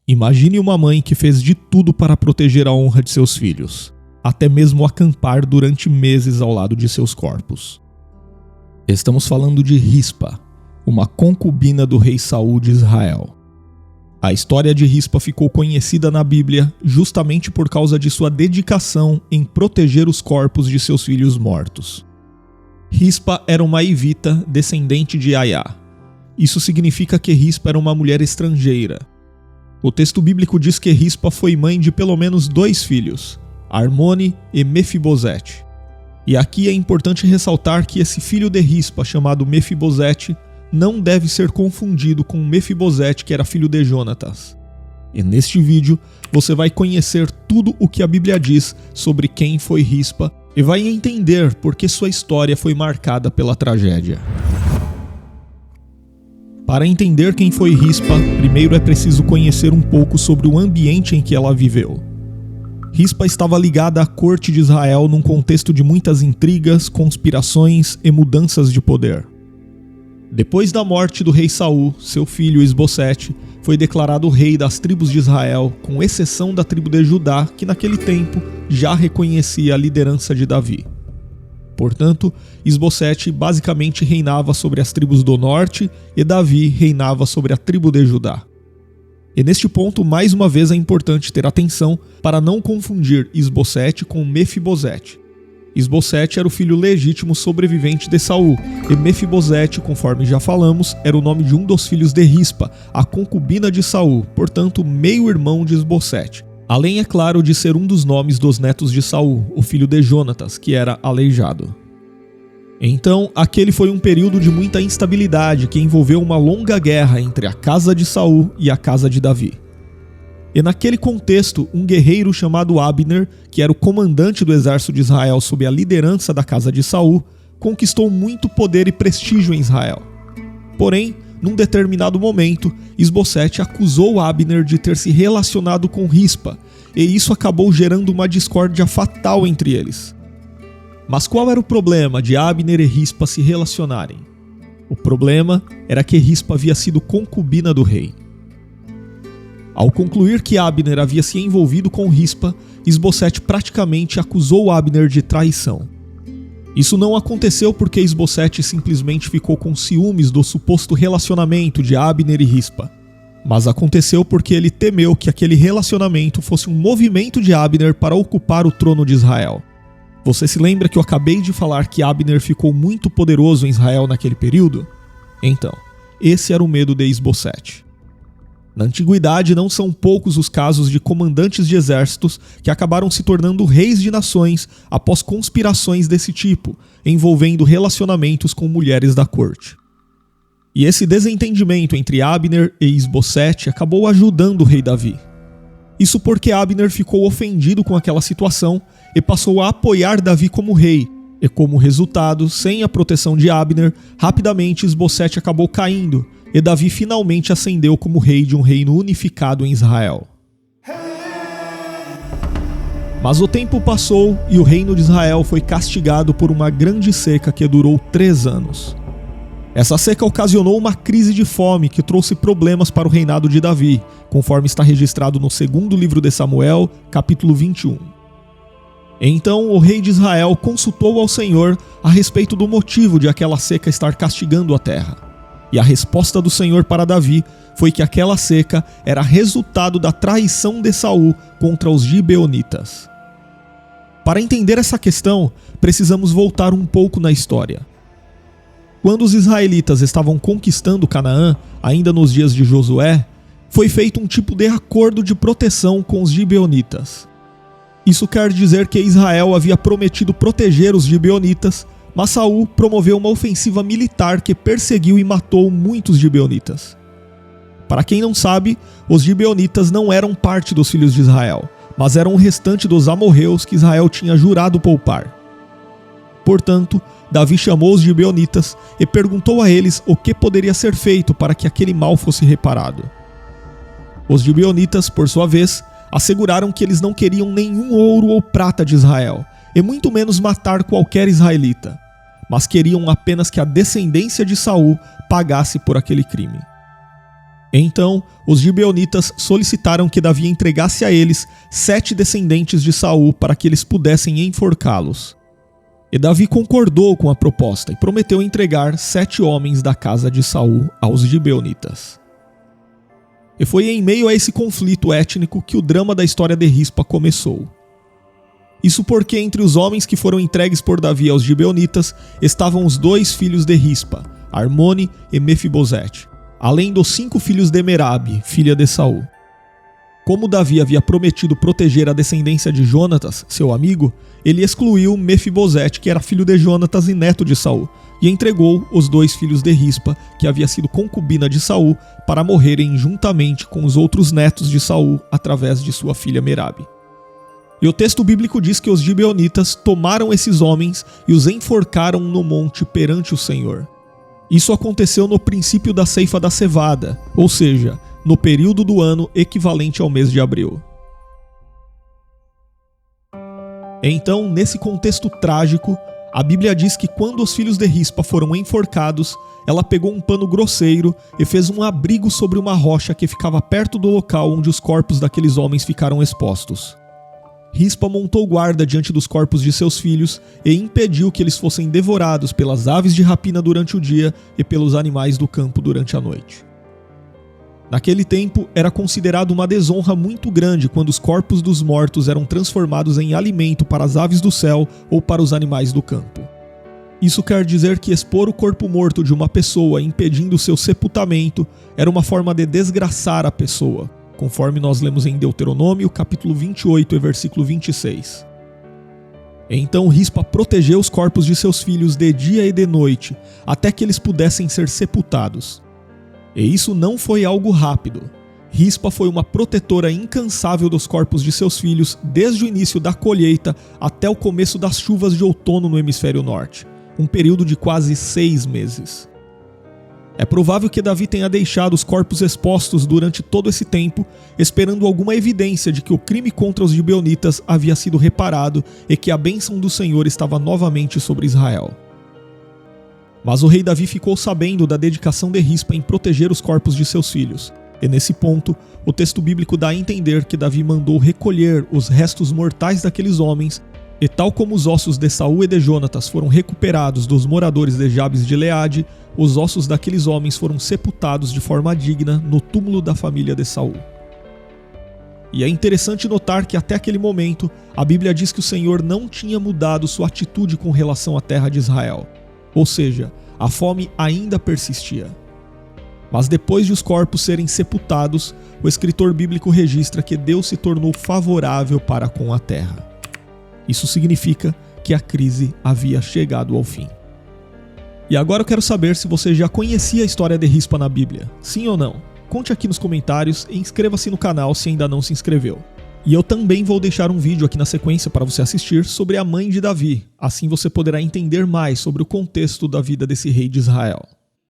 Imagine uma mãe que fez de tudo para proteger a honra de seus filhos, até mesmo acampar durante meses ao lado de seus corpos. Estamos falando de Rispa, uma concubina do rei Saul de Israel. A história de Rispa ficou conhecida na Bíblia justamente por causa de sua dedicação em proteger os corpos de seus filhos mortos. Rispa era uma evita descendente de Aiá. Isso significa que Rispa era uma mulher estrangeira. O texto bíblico diz que Rispa foi mãe de pelo menos 2 filhos, Armone e Mefibosete. E aqui é importante ressaltar que esse filho de Rispa, chamado Mefibosete, não deve ser confundido com Mefibosete, que era filho de Jonatas. E neste vídeo você vai conhecer tudo o que a Bíblia diz sobre quem foi Rispa e vai entender por que sua história foi marcada pela tragédia. Para entender quem foi Rispa, primeiro é preciso conhecer um pouco sobre o ambiente em que ela viveu. Rispa estava ligada à corte de Israel num contexto de muitas intrigas, conspirações e mudanças de poder. Depois da morte do rei Saul, seu filho Isbosete foi declarado rei das tribos de Israel, com exceção da tribo de Judá, que naquele tempo já reconhecia a liderança de Davi. Portanto, Isbosete basicamente reinava sobre as tribos do norte e Davi reinava sobre a tribo de Judá. E neste ponto, mais uma vez, é importante ter atenção para não confundir Isbosete com Mefibosete. Isbosete era o filho legítimo sobrevivente de Saul, e Mefibosete, conforme já falamos, era o nome de um dos filhos de Rispa, a concubina de Saul, portanto meio-irmão de Isbosete. Além, é claro, de ser um dos nomes dos netos de Saul, o filho de Jonatas, que era aleijado. Então, aquele foi um período de muita instabilidade que envolveu uma longa guerra entre a casa de Saul e a casa de Davi. E naquele contexto, um guerreiro chamado Abner, que era o comandante do exército de Israel sob a liderança da casa de Saul, conquistou muito poder e prestígio em Israel. Porém, num determinado momento, Isbosete acusou Abner de ter se relacionado com Rispa, e isso acabou gerando uma discórdia fatal entre eles. Mas qual era o problema de Abner e Rispa se relacionarem? O problema era que Rispa havia sido concubina do rei. Ao concluir que Abner havia se envolvido com Rispa, Isbosete praticamente acusou Abner de traição. Isso não aconteceu porque Isbosete simplesmente ficou com ciúmes do suposto relacionamento de Abner e Rispa, mas aconteceu porque ele temeu que aquele relacionamento fosse um movimento de Abner para ocupar o trono de Israel. Você se lembra que eu acabei de falar que Abner ficou muito poderoso em Israel naquele período? Então, esse era o medo de Isbosete. Na antiguidade, não são poucos os casos de comandantes de exércitos que acabaram se tornando reis de nações após conspirações desse tipo, envolvendo relacionamentos com mulheres da corte. E esse desentendimento entre Abner e Isbosete acabou ajudando o rei Davi. Isso porque Abner ficou ofendido com aquela situação e passou a apoiar Davi como rei, e como resultado, sem a proteção de Abner, rapidamente Isbosete acabou caindo, e Davi finalmente ascendeu como rei de um reino unificado em Israel. Mas o tempo passou e o reino de Israel foi castigado por uma grande seca que durou 3 anos. Essa seca ocasionou uma crise de fome que trouxe problemas para o reinado de Davi, conforme está registrado no 2º livro de Samuel, capítulo 21. Então o rei de Israel consultou ao Senhor a respeito do motivo de aquela seca estar castigando a terra. E a resposta do Senhor para Davi foi que aquela seca era resultado da traição de Saul contra os gibeonitas. Para entender essa questão, precisamos voltar um pouco na história. Quando os israelitas estavam conquistando Canaã, ainda nos dias de Josué, foi feito um tipo de acordo de proteção com os gibeonitas. Isso quer dizer que Israel havia prometido proteger os gibeonitas, mas Saul promoveu uma ofensiva militar que perseguiu e matou muitos gibeonitas. Para quem não sabe, os gibeonitas não eram parte dos filhos de Israel, mas eram o restante dos amorreus que Israel tinha jurado poupar. Portanto, Davi chamou os gibeonitas e perguntou a eles o que poderia ser feito para que aquele mal fosse reparado. Os gibeonitas, por sua vez, asseguraram que eles não queriam nenhum ouro ou prata de Israel, e muito menos matar qualquer israelita, mas queriam apenas que a descendência de Saul pagasse por aquele crime. Então, os gibeonitas solicitaram que Davi entregasse a eles 7 descendentes de Saul para que eles pudessem enforcá-los. E Davi concordou com a proposta e prometeu entregar 7 homens da casa de Saul aos gibeonitas. E foi em meio a esse conflito étnico que o drama da história de Rispa começou. Isso porque entre os homens que foram entregues por Davi aos gibeonitas estavam os 2 filhos de Rispa, Armone e Mefibosete, além dos 5 filhos de Merabe, filha de Saul. Como Davi havia prometido proteger a descendência de Jonatas, seu amigo, ele excluiu Mefibosete, que era filho de Jonatas e neto de Saul, e entregou os 2 filhos de Rispa, que havia sido concubina de Saul, para morrerem juntamente com os outros netos de Saul através de sua filha Merabe. E o texto bíblico diz que os gibeonitas tomaram esses homens e os enforcaram no monte perante o Senhor. Isso aconteceu no princípio da ceifa da cevada, ou seja, no período do ano equivalente ao mês de abril. Então, nesse contexto trágico, a Bíblia diz que quando os filhos de Rispa foram enforcados, ela pegou um pano grosseiro e fez um abrigo sobre uma rocha que ficava perto do local onde os corpos daqueles homens ficaram expostos. Rispa montou guarda diante dos corpos de seus filhos e impediu que eles fossem devorados pelas aves de rapina durante o dia e pelos animais do campo durante a noite. Naquele tempo, era considerado uma desonra muito grande quando os corpos dos mortos eram transformados em alimento para as aves do céu ou para os animais do campo. Isso quer dizer que expor o corpo morto de uma pessoa impedindo seu sepultamento era uma forma de desgraçar a pessoa, conforme nós lemos em Deuteronômio, capítulo 28 e versículo 26. Então Rispa protegeu os corpos de seus filhos de dia e de noite, até que eles pudessem ser sepultados. E isso não foi algo rápido. Rispa foi uma protetora incansável dos corpos de seus filhos desde o início da colheita até o começo das chuvas de outono no hemisfério norte, um período de quase 6 meses. É provável que Davi tenha deixado os corpos expostos durante todo esse tempo, esperando alguma evidência de que o crime contra os gibeonitas havia sido reparado e que a bênção do Senhor estava novamente sobre Israel. Mas o rei Davi ficou sabendo da dedicação de Rispa em proteger os corpos de seus filhos, e nesse ponto, o texto bíblico dá a entender que Davi mandou recolher os restos mortais daqueles homens, e tal como os ossos de Saul e de Jonatas foram recuperados dos moradores de Jabes de Gileade, os ossos daqueles homens foram sepultados de forma digna no túmulo da família de Saul. E é interessante notar que até aquele momento, a Bíblia diz que o Senhor não tinha mudado sua atitude com relação à terra de Israel. Ou seja, a fome ainda persistia. Mas depois de os corpos serem sepultados, o escritor bíblico registra que Deus se tornou favorável para com a terra. Isso significa que a crise havia chegado ao fim. E agora eu quero saber se você já conhecia a história de Rispa na Bíblia. Sim ou não? Conte aqui nos comentários e inscreva-se no canal se ainda não se inscreveu. E eu também vou deixar um vídeo aqui na sequência para você assistir sobre a mãe de Davi. Assim você poderá entender mais sobre o contexto da vida desse rei de Israel.